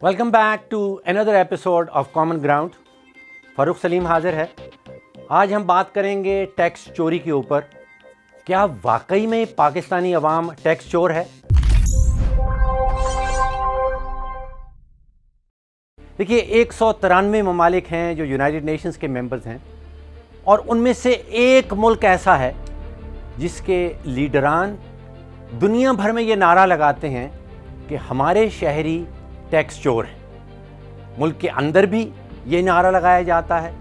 Welcome back to another episode of common ground. Farooq Saleem हाजिर है। आज हम बात करेंगे टैक्स चोरी के ऊपर। क्या वाकई में पाकिस्तानी अवाम टैक्स चोर है? देखिए, 193 ममालिक हैं जो यूनाइटेड नेशंस के मेंबर्स हैं, और उनमें से एक मुल्क ऐसा है जिसके लीडरान दुनिया भर में ये नारा लगाते हैं कि हमारे शहरी टैक्स चोर हैं। मुल्क के अंदर भी ये नारा लगाया जाता है,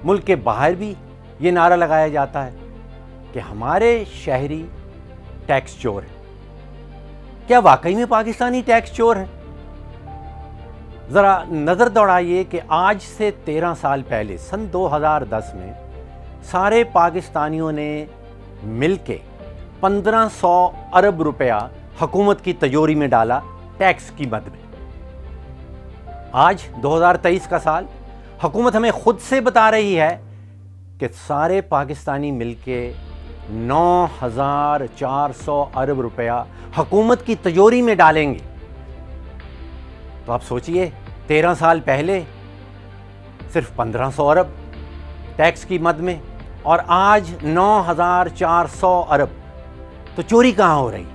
मुल्क के बाहर भी ये नारा लगाया जाता है कि हमारे शहरी टैक्स चोर हैं। क्या वाकई में पाकिस्तानी टैक्स चोर हैं? ज़रा नज़र दौड़ाइए कि आज से 13 साल पहले सन 2010 में सारे पाकिस्तानियों ने मिलके 1500 अरब रुपया हुकूमत की तिजोरी में डाला टैक्स की मद में। आज 2023 का साल, हुकूमत हमें खुद से बता रही है कि सारे पाकिस्तानी मिलके 9400 अरब रुपया हुकूमत की तिजोरी में डालेंगे। तो आप सोचिए, 13 साल पहले सिर्फ 1500 अरब टैक्स की मद में, और आज 9400 अरब। तो चोरी कहां हो रही?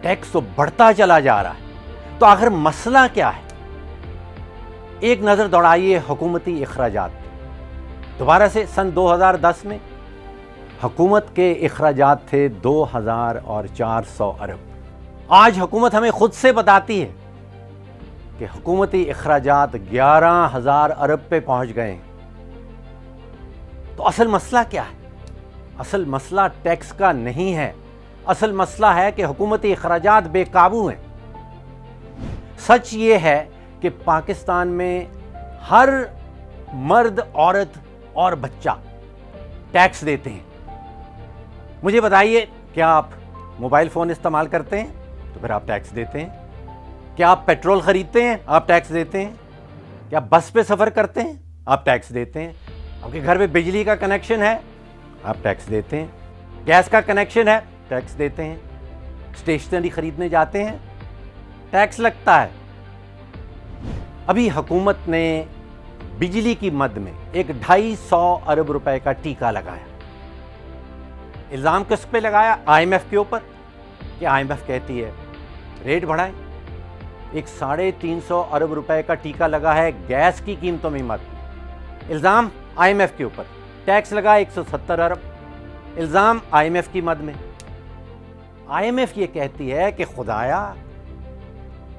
टैक्स तो बढ़ता चला जा रहा है। तो आखिर मसला क्या है? एक नज़र दौड़ाइए हुकूमती इखराजात। दोबारा से सन 2010 में हुकूमत के इखराजात थे 2400 अरब। आज हुकूमत हमें खुद से बताती है कि हुकूमती इखराजात 11000 अरब पे पहुंच गए हैं। तो असल मसला क्या है? असल मसला टैक्स का नहीं है। असल मसला है कि हुकूमती इखराजात बेकाबू हैं। सच ये है कि पाकिस्तान में हर मर्द, औरत और बच्चा टैक्स देते हैं। मुझे बताइए, क्या आप मोबाइल फ़ोन इस्तेमाल करते हैं? तो फिर आप टैक्स देते हैं। क्या आप पेट्रोल ख़रीदते हैं? आप टैक्स देते हैं। क्या आप बस पे सफ़र करते हैं? आप टैक्स देते हैं। आपके घर में बिजली का कनेक्शन है? आप टैक्स देते हैं। गैस का कनेक्शन है? टैक्स देते हैं। स्टेशनरी ख़रीदने जाते हैं? टैक्स लगता है। अभी हुकूमत ने बिजली की मद में एक 250 अरब रुपए का टीका लगाया। इल्ज़ाम किस पे लगाया? IMF के ऊपर। कि IMF कहती है रेट बढ़ाएं। एक 350 अरब रुपए का टीका लगा है गैस की कीमतों में मद। इल्ज़ाम IMF के ऊपर। टैक्स लगा 170 अरब। इल्ज़ाम IMF की मद में। IMF ये कहती है कि खुदाया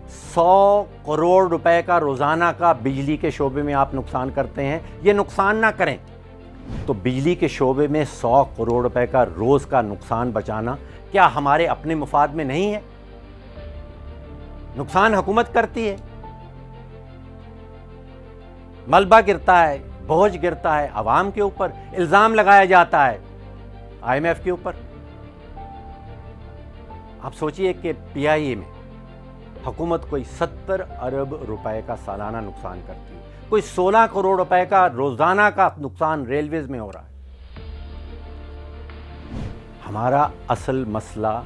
100 करोड़ रुपए का रोज़ाना का बिजली के शोबे में आप नुकसान करते हैं, ये नुकसान ना करें। तो बिजली के शोबे में 100 करोड़ रुपए का रोज़ का नुकसान बचाना क्या हमारे अपने मुफाद में नहीं है? नुकसान हुकूमत करती है। मलबा गिरता है, बोझ गिरता है अवाम के ऊपर। इल्ज़ाम लगाया जाता है IMF के ऊपर। आप सोचिए कि PIA में हुकूमत कोई 70 अरब रुपए का सालाना नुकसान करती है, कोई 16 करोड़ रुपए का रोज़ाना का नुकसान रेलवेज़ में हो रहा है। हमारा असल मसला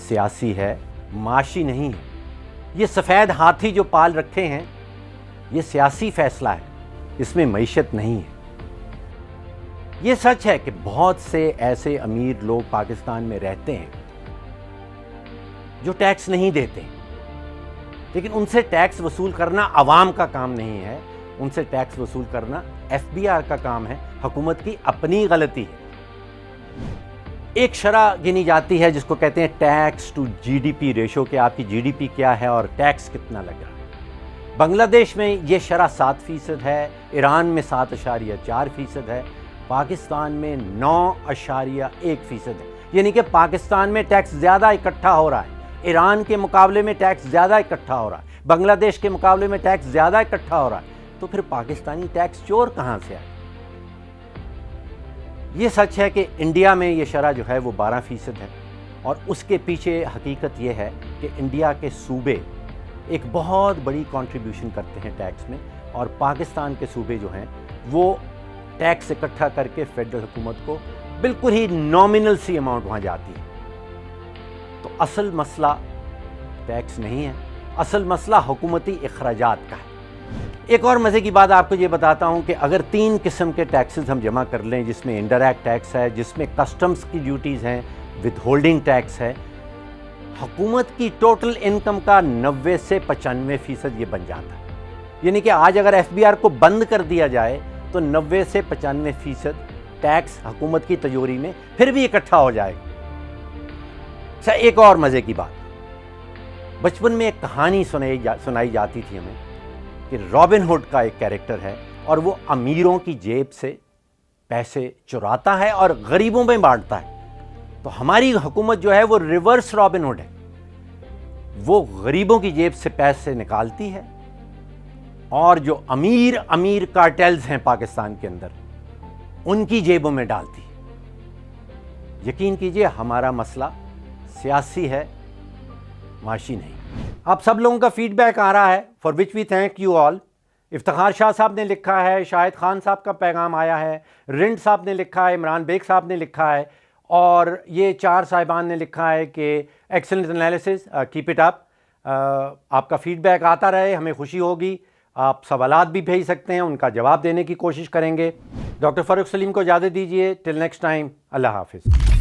सियासी है, माशी नहीं है। ये सफ़ेद हाथी जो पाल रखे हैं, ये सियासी फ़ैसला है, इसमें मईशत नहीं है। ये सच है कि बहुत से ऐसे अमीर लोग पाकिस्तान में रहते हैं जो टैक्स नहीं देते, लेकिन उनसे टैक्स वसूल करना अवाम का काम नहीं है। उनसे टैक्स वसूल करना FBR का काम है। हुकूमत की अपनी गलती है। एक शरह गिनी जाती है जिसको कहते हैं टैक्स टू GDP रेशो, कि आपकी GDP क्या है और टैक्स कितना लग रहा है। बांग्लादेश में ये शरह 7% है, ईरान में 7.4% है, पाकिस्तान में 9.1% है। यानी कि पाकिस्तान में टैक्स ज़्यादा इकट्ठा हो रहा है, ईरान के मुकाबले में टैक्स ज़्यादा इकट्ठा हो रहा है, बांग्लादेश के मुकाबले में टैक्स ज़्यादा इकट्ठा हो रहा है। तो फिर पाकिस्तानी टैक्स चोर कहाँ से आए? ये सच है कि इंडिया में ये शरह जो है वो 12% है, और उसके पीछे हकीकत ये है कि इंडिया के सूबे एक बहुत बड़ी कंट्रीब्यूशन करते हैं टैक्स में, और पाकिस्तान के सूबे जो हैं वो टैक्स इकट्ठा करके फेडरल हुकूमत को बिल्कुल ही नॉमिनल सी अमाउंट वहाँ जाती है। तो असल मसला टैक्स नहीं है, असल मसला हुकूमती अखराजात का है। एक और मज़े की बात आपको ये बताता हूँ कि अगर 3 किस्म के टैक्सेस हम जमा कर लें, जिसमें इंडायरेक्ट टैक्स है, जिसमें कस्टम्स की ड्यूटीज़ हैं, विद होल्डिंग टैक्स है, हुकूमत की टोटल इनकम का 90 से 95% ये बन जाता है। यानी कि आज अगर FBR को बंद कर दिया जाए तो 90 से 95% टैक्स हुकूमत की तिजोरी में फिर भी इकट्ठा हो जाएगा। अच्छा, एक और मज़े की बात, बचपन में एक कहानी सुनाई जाती थी हमें कि रॉबिन हुड का एक कैरेक्टर है और वो अमीरों की जेब से पैसे चुराता है और गरीबों में बांटता है। तो हमारी हुकूमत जो है वो रिवर्स रॉबिन हुड है, वो गरीबों की जेब से पैसे निकालती है और जो अमीर अमीर कार्टेल्स हैं पाकिस्तान के अंदर उनकी जेबों में डालती है। यकीन कीजिए हमारा मसला सियासी है, माशी नहीं। आप सब लोगों का फीडबैक आ रहा है, for which we thank you all. Iftikhar Shah sahab ने लिखा है, शाहिद खान साहब का पैगाम आया है, रिंड साहब ने लिखा है, इमरान बेग साहब ने लिखा है और ये 4 साहिबान ने लिखा है कि excellent analysis, keep it up. आपका फीडबैक आता रहे, हमें खुशी होगी। आप सवालात भी भेज सकते हैं, उनका जवाब देने की कोशिश करेंगे। डॉक्टर फ़ारूक सलीम को इजाज़त दीजिए। टिल नेक्स्ट टाइम, अल्लाह हाफिज़।